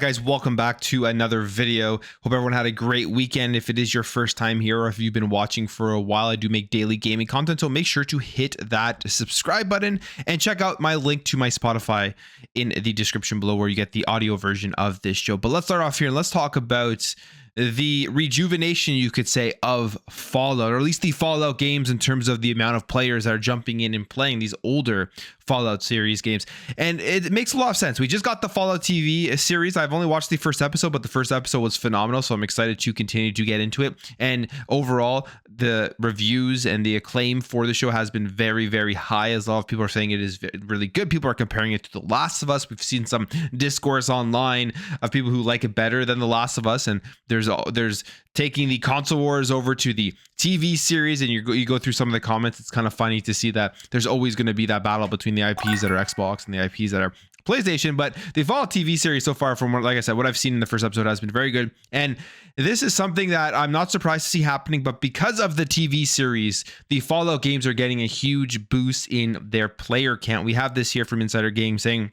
guys, welcome back to another video. Hope everyone had a great weekend. If it is your first time here or if you've been watching for a while, I do make daily gaming content, so make sure to hit that subscribe button and check out my link to my Spotify in the description below where you get the audio version of this show. But let's start off here and let's talk about the rejuvenation, you could say, of Fallout, or at least the Fallout games in terms of the amount of players that are jumping in and playing these older Fallout series games. And it makes a lot of sense. We just got the Fallout TV series. I've only watched the first episode, but the first episode was phenomenal, so I'm excited to continue to get into it. And overall, the reviews and the acclaim for the show has been very, very high, as a lot of people are saying it is really good. People are comparing it to The Last of Us. We've seen some discourse online of people who like it better than The Last of Us, and there's taking the console wars over to the TV series, and you go through some of the comments. It's kind of funny to see that there's always going to be that battle between the IPs that are Xbox and the IPs that are PlayStation. But the Fallout TV series so far, from what, like I said, what I've seen in the first episode has been very good. And this is something that I'm not surprised to see happening, but because of the TV series, the Fallout games are getting a huge boost in their player count. We have this here from Insider Games saying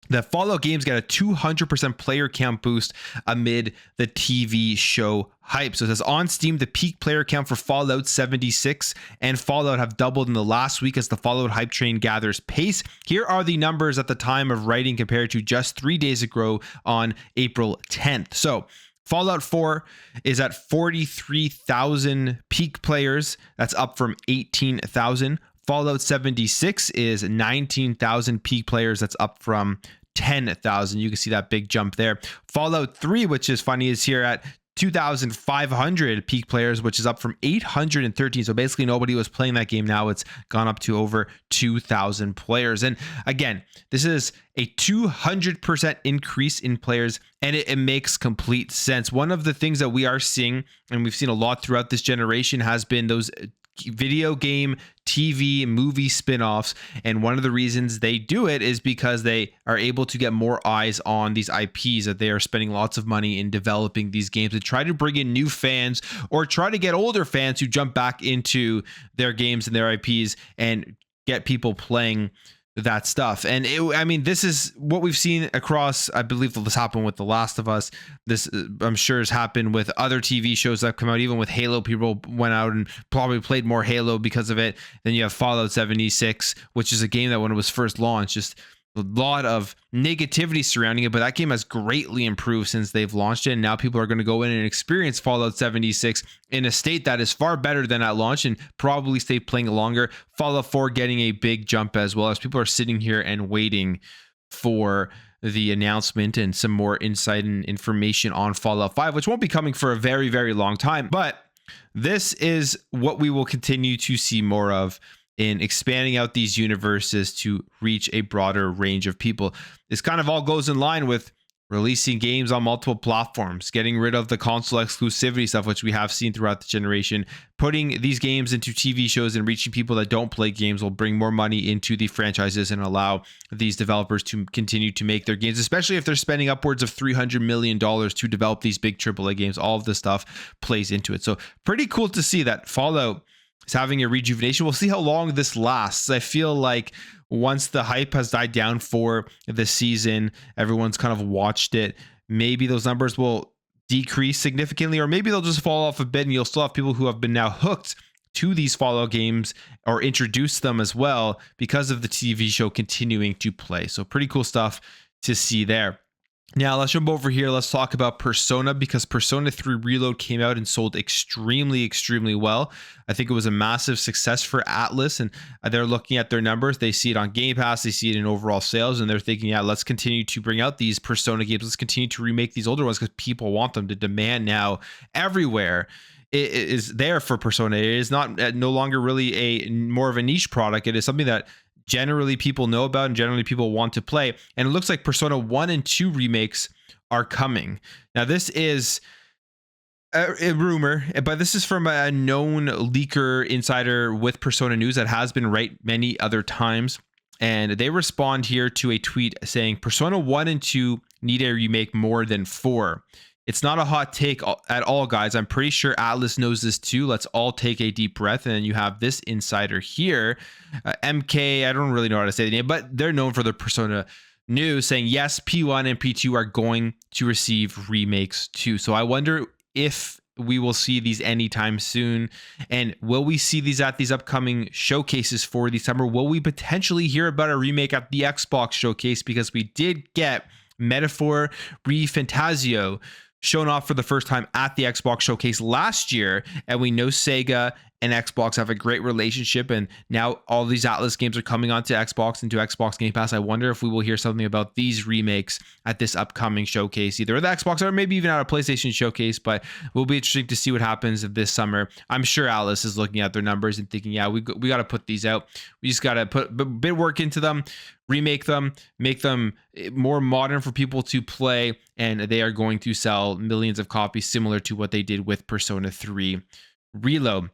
the Fallout games got a 200% player count boost amid the TV show hype. So it says on Steam, the peak player count for Fallout 76 and Fallout have doubled in the last week as the Fallout hype train gathers pace. Here are the numbers at the time of writing compared to just 3 days ago on April 10th. So Fallout 4 is at 43,000 peak players. That's up from 18,000. Fallout 76 is 19,000 peak players. That's up from 10,000. You can see that big jump there. Fallout 3, which is funny, is here at 2,500 peak players, which is up from 813. So basically nobody was playing that game. Now it's gone up to over 2,000 players. And again, this is a 200% increase in players, and it makes complete sense. One of the things that we are seeing, and we've seen a lot throughout this generation, has been those video game, TV, movie spin-offs, and one of the reasons they do it is because they are able to get more eyes on these IPs, that they are spending lots of money in developing these games to try to bring in new fans or try to get older fans who jump back into their games and their IPs and get people playing that stuff. And this is what we've seen across, I believe this happened with The Last of Us. This I'm sure has happened with other TV shows that have come out. Even with Halo, people went out and probably played more Halo because of it. Then you have Fallout 76, which is a game that when it was first launched, just a lot of negativity surrounding it, but that game has greatly improved since they've launched it. And now people are going to go in and experience Fallout 76 in a state that is far better than at launch and probably stay playing it longer. Fallout 4 getting a big jump as well, as people are sitting here and waiting for the announcement and some more insight and information on Fallout 5, which won't be coming for a very, very long time. But this is what we will continue to see more of in expanding out these universes to reach a broader range of people. This kind of all goes in line with releasing games on multiple platforms, getting rid of the console exclusivity stuff, which we have seen throughout the generation. Putting these games into TV shows and reaching people that don't play games will bring more money into the franchises and allow these developers to continue to make their games, especially if they're spending upwards of $300 million to develop these big AAA games. All of this stuff plays into it. So pretty cool to see that Fallout is having a rejuvenation. We'll see how long this lasts. I feel like once the hype has died down for the season, everyone's kind of watched it, maybe those numbers will decrease significantly, or maybe they'll just fall off a bit and you'll still have people who have been now hooked to these Fallout games or introduce them as well because of the TV show continuing to play. So pretty cool stuff to see there. Now let's jump over here. Let's talk about Persona, because Persona 3 Reload came out and sold extremely, extremely well. I think it was a massive success for Atlas, and they're looking at their numbers. They see it on Game Pass, they see it in overall sales, and they're thinking, yeah, let's continue to bring out these Persona games. Let's continue to remake these older ones because people want them. The demand now everywhere is there for Persona. It is not no longer really a more of a niche product. It is something that generally people know about and generally people want to play. And it looks like Persona 1 and 2 remakes are coming. Now, this is a rumor, but this is from a known leaker insider with Persona News that has been right many other times. And they respond here to a tweet saying, Persona 1 and 2 need a remake more than 4. It's not a hot take at all, guys. I'm pretty sure Atlas knows this too. Let's all take a deep breath. And then you have this insider here, MK. I don't really know how to say the name, but they're known for their Persona news saying, yes, P1 and P2 are going to receive remakes too. So I wonder if we will see these anytime soon, and will we see these at these upcoming showcases for the summer? Will we potentially hear about a remake at the Xbox showcase, because we did get Metaphor ReFantazio shown off for the first time at the Xbox showcase last year, and we know Sega and Xbox have a great relationship, and now all these Atlas games are coming onto Xbox and to Xbox Game Pass. I wonder if we will hear something about these remakes at this upcoming showcase, either the Xbox or maybe even at a PlayStation showcase, but it will be interesting to see what happens this summer. I'm sure Atlas is looking at their numbers and thinking, yeah, we got to put these out. We just got to put a bit of work into them, remake them, make them more modern for people to play, and they are going to sell millions of copies, similar to what they did with Persona 3 Reload.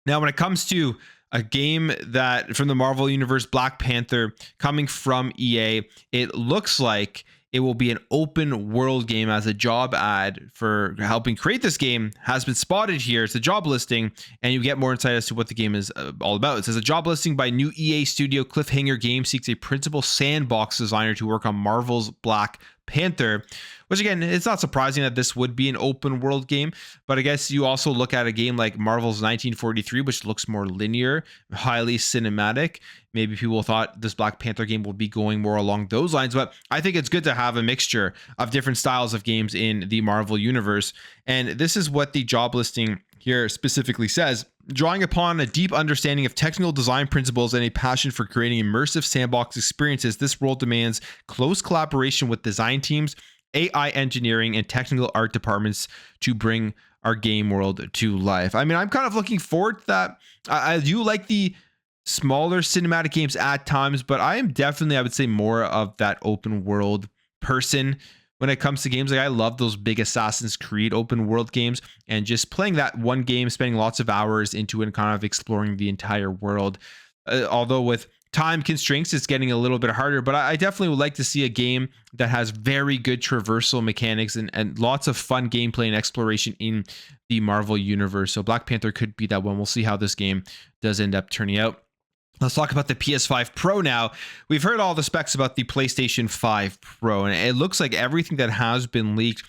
Now, when it comes to a game that from the Marvel Universe, Black Panther, coming from EA, it looks like it will be an open world game, as a job ad for helping create this game has been spotted here. It's a job listing, and you get more insight as to what the game is all about. It says, a job listing by new EA studio Cliffhanger Games seeks a principal sandbox designer to work on Marvel's Black Panther, which again, it's not surprising that this would be an open world game, but I guess you also look at a game like Marvel's 1943, which looks more linear, highly cinematic. Maybe people thought this Black Panther game would be going more along those lines, but I think it's good to have a mixture of different styles of games in the Marvel universe. And this is what the job listing here specifically says. Drawing upon a deep understanding of technical design principles and a passion for creating immersive sandbox experiences, this role demands close collaboration with design teams, AI engineering, and technical art departments to bring our game world to life. I mean, I'm kind of looking forward to that. I do like the smaller cinematic games at times, but I am definitely, I would say, more of that open world person when it comes to games. Like, I love those big Assassin's Creed open world games, and just playing that one game, spending lots of hours into it and kind of exploring the entire world. Although with time constraints, it's getting a little bit harder, but I definitely would like to see a game that has very good traversal mechanics and lots of fun gameplay and exploration in the Marvel universe. So Black Panther could be that one. We'll see how this game does end up turning out. Let's talk about the PS5 Pro now. We've heard all the specs about the PlayStation 5 Pro, and it looks like everything that has been leaked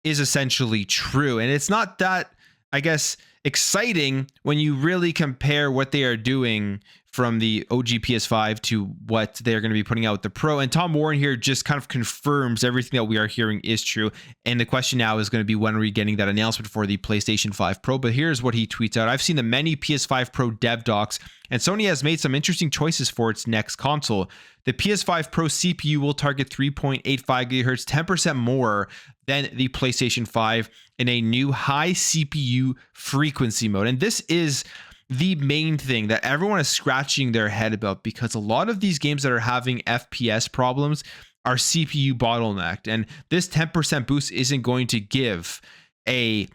is essentially true. And it's not that, I guess, exciting when you really compare what they are doing from the OG PS5 to what they're going to be putting out with the Pro. And Tom Warren here just kind of confirms everything that we are hearing is true. And the question now is going to be, when are we getting that announcement for the PlayStation 5 Pro? But here's what he tweets out. I've seen the many PS5 Pro dev docs, and Sony has made some interesting choices for its next console. The PS5 Pro CPU will target 3.85 GHz, 10% more than the PlayStation 5 in a new high CPU frequency mode. And this is the main thing that everyone is scratching their head about, because a lot of these games that are having FPS problems are CPU bottlenecked, and this 10% boost isn't going to give a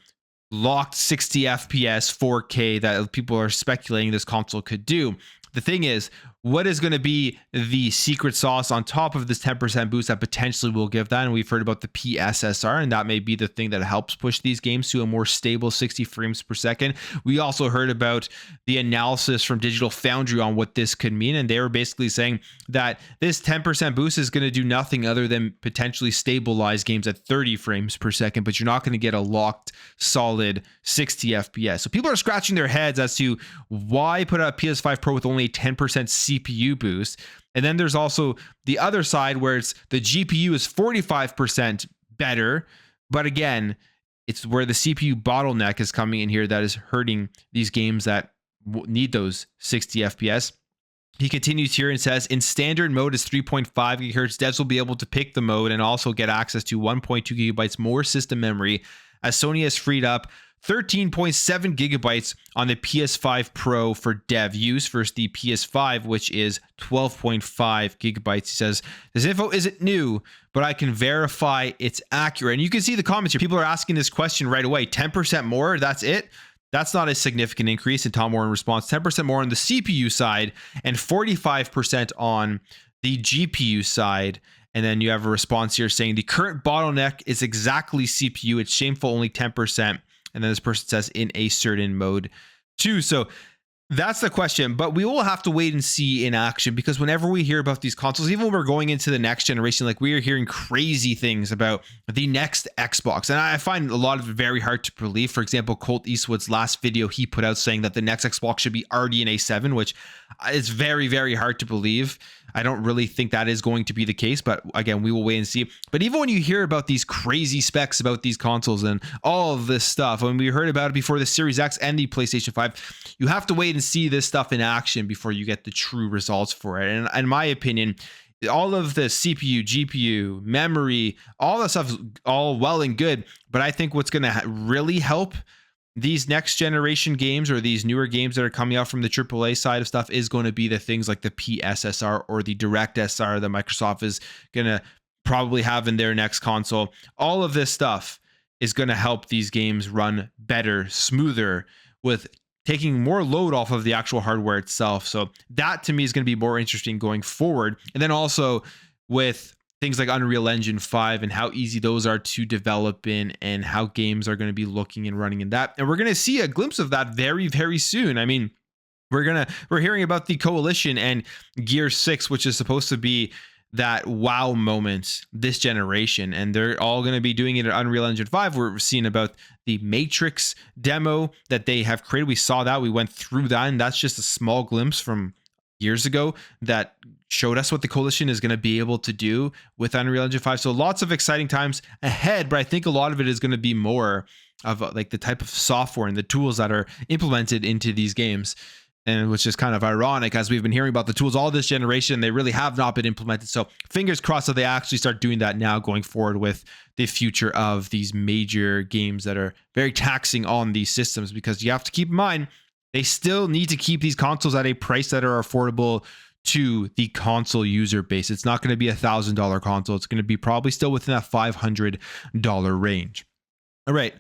locked 60 FPS 4K that people are speculating this console could do. The thing is, what is going to be the secret sauce on top of this 10% boost that potentially will give that? And we've heard about the PSSR, and that may be the thing that helps push these games to a more stable 60 frames per second. We also heard about the analysis from Digital Foundry on what this could mean, and they were basically saying that this 10% boost is going to do nothing other than potentially stabilize games at 30 frames per second, but you're not going to get a locked, solid 60 FPS. So people are scratching their heads as to why put out a PS5 Pro with only a 10% CPU boost. And then there's also the other side where it's the GPU is 45% better, but again, it's where the CPU bottleneck is coming in here that is hurting these games that need those 60 FPS. He continues here and says, in standard mode is 3.5 gigahertz. Devs will be able to pick the mode and also get access to 1.2 gigabytes more system memory, as Sony has freed up 13.7 gigabytes on the PS5 Pro for dev use versus the PS5, which is 12.5 gigabytes. He says, this info isn't new, but I can verify it's accurate. And you can see the comments here. People are asking this question right away. 10% more, that's it? That's not a significant increase. And Tom Warren responds, 10% more on the CPU side and 45% on the GPU side. And then you have a response here saying the current bottleneck is exactly CPU. It's shameful, only 10%. And then this person says in a certain mode too. So That's the question, but we will have to wait and see in action, because whenever we hear about these consoles, even when we're going into the next generation, like we are hearing crazy things about the next Xbox. And I find a lot of it very hard to believe. For example, Colt Eastwood's last video he put out saying that the next Xbox should be RDNA 7, which is very, very hard to believe. I don't really think that is going to be the case, but again, we will wait and see. But even when you hear about these crazy specs about these consoles and all of this stuff, when we heard about it before the Series X and the PlayStation 5, you have to wait and see this stuff in action before you get the true results for it. And in my opinion, all of the CPU, GPU, memory, all that stuff is all well and good, but I think what's going to really help these next generation games, or these newer games that are coming out from the AAA side of stuff, is going to be the things like the PSSR or the DirectSR that Microsoft is going to probably have in their next console. All of this stuff is going to help these games run better, smoother, with taking more load off of the actual hardware itself. So that to me is going to be more interesting going forward. And then also with things like Unreal Engine 5 and how easy those are to develop in, and how games are going to be looking and running in that. And we're going to see a glimpse of that very, very soon. I mean, we're hearing about the Coalition and Gear 6, which is supposed to be that wow moment this generation, and they're all going to be doing it at Unreal Engine 5. We're seeing about the Matrix demo that they have created. We saw that, we went through that, and that's just a small glimpse from years ago that showed us what the Coalition is going to be able to do with Unreal Engine 5. So lots of exciting times ahead, but I think a lot of it is going to be more of like the type of software and the tools that are implemented into these games. And which is kind of ironic, as we've been hearing about the tools all this generation, they really have not been implemented. So fingers crossed that they actually start doing that now going forward with the future of these major games that are very taxing on these systems, because you have to keep in mind, they still need to keep these consoles at a price that are affordable to the console user base. It's not going to be $1,000 console. It's going to be probably still within that $500 range. All right,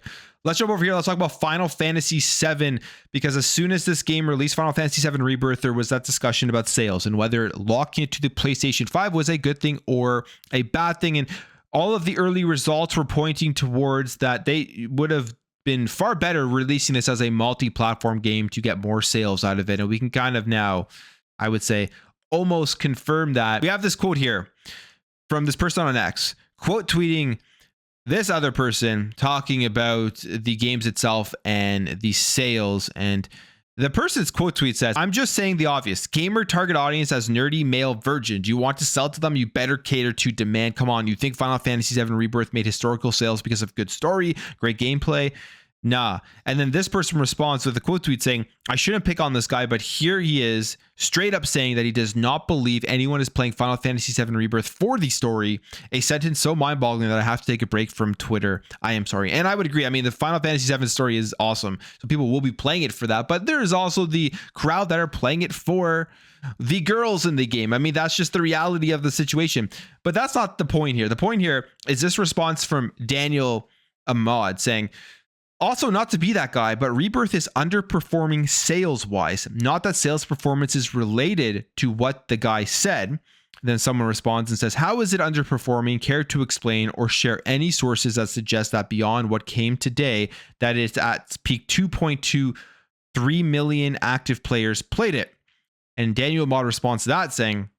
let's jump over here. Let's talk about Final Fantasy VII, because as soon as this game released, Final Fantasy VII Rebirth, there was that discussion about sales and whether locking it to the PlayStation 5 was a good thing or a bad thing. And all of the early results were pointing towards that they would have been far better releasing this as a multi-platform game to get more sales out of it. And we can kind of now, I would say, almost confirm that. We have this quote here from this person on X, quote tweeting this other person talking about the games itself and the sales. And the person's quote tweet says, "I'm just saying the obvious. Gamer target audience as nerdy male virgin. Do you want to sell to them? You better cater to demand. Come on, you think Final Fantasy VII Rebirth made historical sales because of good story, great gameplay? Nah." And then this person responds with a quote tweet saying, "I shouldn't pick on this guy, but here he is straight up saying that he does not believe anyone is playing Final Fantasy VII Rebirth for the story. A sentence so mind-boggling that I have to take a break from Twitter. I am sorry." And I would agree. I mean, the Final Fantasy VII story is awesome, so people will be playing it for that. But there is also the crowd that are playing it for the girls in the game. I mean, that's just the reality of the situation. But that's not the point here. The point here is this response from Daniel Ahmad saying, "Also, not to be that guy, but Rebirth is underperforming sales-wise. Not that sales performance is related to what the guy said." Then someone responds and says, "How is it underperforming? Care to explain or share any sources that suggest that beyond what came today, that it's at peak 2.23 million active players played it?" And Daniel Ahmad responds to that saying,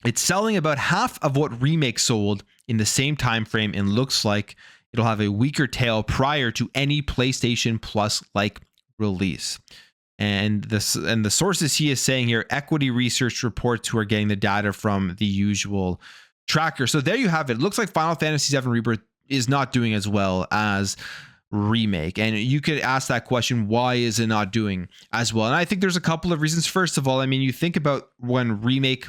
"It's selling about half of what Remakes sold in the same time frame and looks like it'll have a weaker tail prior to any PlayStation Plus like release." And the sources he is saying here, equity research reports who are getting the data from the usual tracker. So there you have it. It looks like Final Fantasy VII Rebirth is not doing as well as Remake. And you could ask that question, why is it not doing as well? And I think there's a couple of reasons. First of all, I mean, you think about when Remake,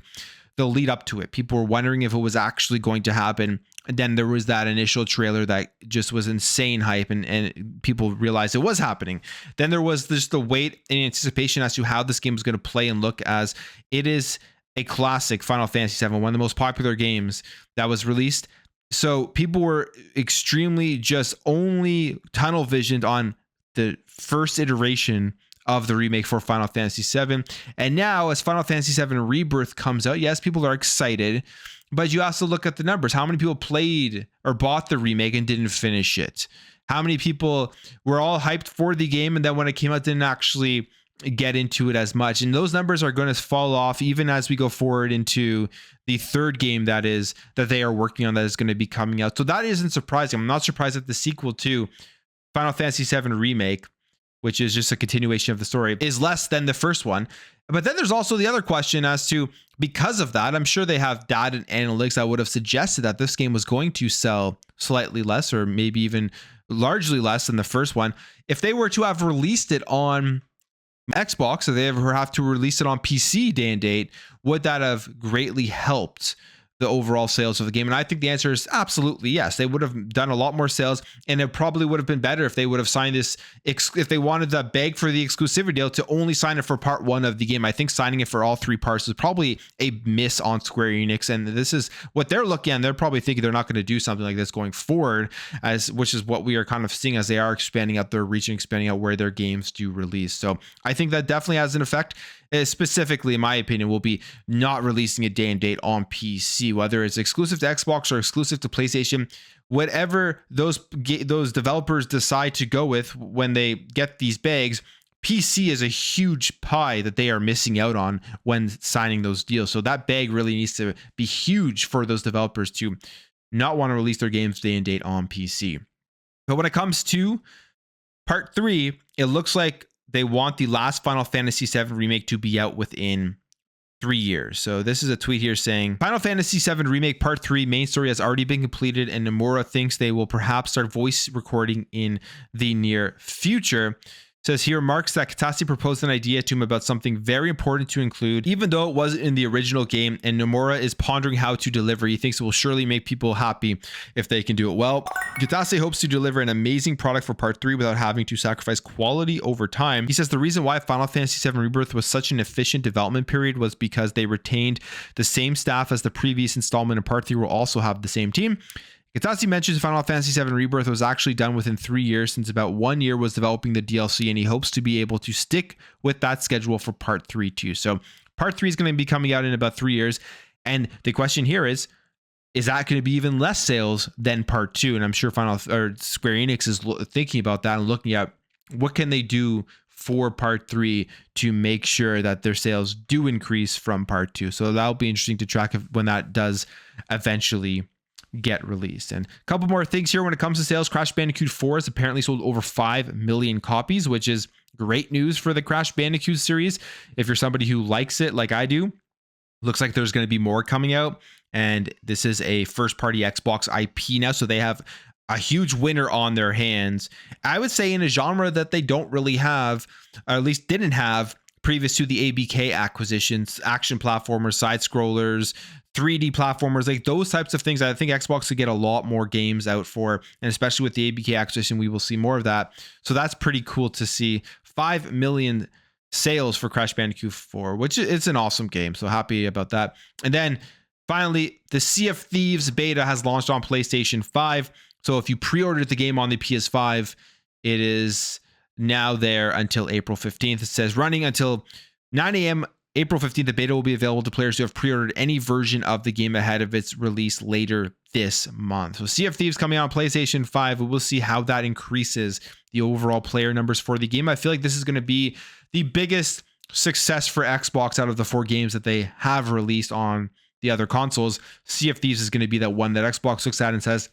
the lead up to it, people were wondering if it was actually going to happen. And then there was that initial trailer that just was insane hype, and people realized it was happening. Then there was just the wait and anticipation as to how this game was going to play and look, as it is a classic Final Fantasy VII, one of the most popular games that was released. So people were extremely just only tunnel visioned on the first iteration of the remake for Final Fantasy VII. And now as Final Fantasy VII Rebirth comes out, yes, people are excited, but you also look at the numbers. How many people played or bought the remake and didn't finish it? How many people were all hyped for the game and then when it came out didn't actually get into it as much, and those numbers are going to fall off even as we go forward into the third game that they are working on, that is going to be coming out. So that isn't surprising. I'm not surprised that the sequel to Final Fantasy VII Remake, which is just a continuation of the story, is less than the first one. But then there's also the other question as to, because of that, I'm sure they have data and analytics that would have suggested that this game was going to sell slightly less, or maybe even largely less than the first one. If they were to have released it on Xbox, or they ever have to release it on PC day and date, would that have greatly helped the overall sales of the game? And I think the answer is absolutely yes. They would have done a lot more sales, and it probably would have been better if they would have signed this, if they wanted to beg for the exclusivity deal, to only sign it for part one of the game. I think signing it for all three parts is probably a miss on Square Enix, and this is what they're looking at. They're probably thinking they're not going to do something like this going forward, which is what we are kind of seeing as they are expanding out their reach and expanding out where their games do release. So I think that definitely has an effect. Specifically, in my opinion, will be not releasing a day and date on PC, whether it's exclusive to Xbox or exclusive to PlayStation. Whatever those developers decide to go with when they get these bags, PC is a huge pie that they are missing out on when signing those deals. So that bag really needs to be huge for those developers to not want to release their games day and date on PC. But when it comes to part 3, it looks like they want the last Final Fantasy VII Remake to be out within 3 years. So this is a tweet here saying, Final Fantasy VII Remake Part 3 main story has already been completed, and Nomura thinks they will perhaps start voice recording in the near future. Says he remarks that Katase proposed an idea to him about something very important to include, even though it wasn't in the original game, and Nomura is pondering how to deliver. He thinks it will surely make people happy if they can do it well. Katase hopes to deliver an amazing product for Part 3 without having to sacrifice quality over time. He says the reason why Final Fantasy VII Rebirth was such an efficient development period was because they retained the same staff as the previous installment, and Part 3 will also have the same team. Katase mentions Final Fantasy VII Rebirth was actually done within 3 years, since about 1 year was developing the DLC, and he hopes to be able to stick with that schedule for Part 3 too. So Part 3 is going to be coming out in about 3 years, and the question here is that going to be even less sales than Part 2? And I'm sure Square Enix is thinking about that and looking at what can they do for Part 3 to make sure that their sales do increase from Part 2. So that'll be interesting to track when that does eventually get released. And a couple more things here when it comes to sales. Crash Bandicoot 4 has apparently sold over 5 million copies, which is great news for the Crash Bandicoot series. If you're somebody who likes it like I do, looks like there's going to be more coming out, and this is a first-party Xbox IP now, so they have a huge winner on their hands. I would say in a genre that they don't really have, or at least didn't have previous to the ABK acquisitions: action platformers, side scrollers, 3D platformers, like those types of things. I think Xbox could get a lot more games out for, and especially with the ABK acquisition, we will see more of that. So that's pretty cool to see. 5 million sales for Crash Bandicoot 4, which it's an awesome game. So happy about that. And then finally, the Sea of Thieves beta has launched on PlayStation 5. So if you pre-ordered the game on the PS5, it is now there until April 15th. It says running until 9 a.m. April 15th, the beta will be available to players who have pre-ordered any version of the game ahead of its release later this month. So Sea of Thieves coming out on PlayStation 5. We'll see how that increases the overall player numbers for the game. I feel like this is going to be the biggest success for Xbox out of the 4 games that they have released on the other consoles. Sea of Thieves is going to be that one that Xbox looks at and says,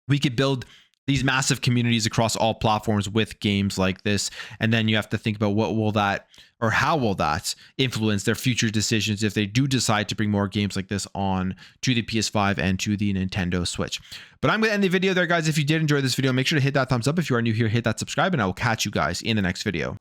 we could build these massive communities across all platforms with games like this. And then you have to think about what will that, or how will that influence their future decisions if they do decide to bring more games like this on to the PS5 and to the Nintendo Switch. But I'm going to end the video there, guys. If you did enjoy this video, make sure to hit that thumbs up. If you are new here, hit that subscribe, and I will catch you guys in the next video.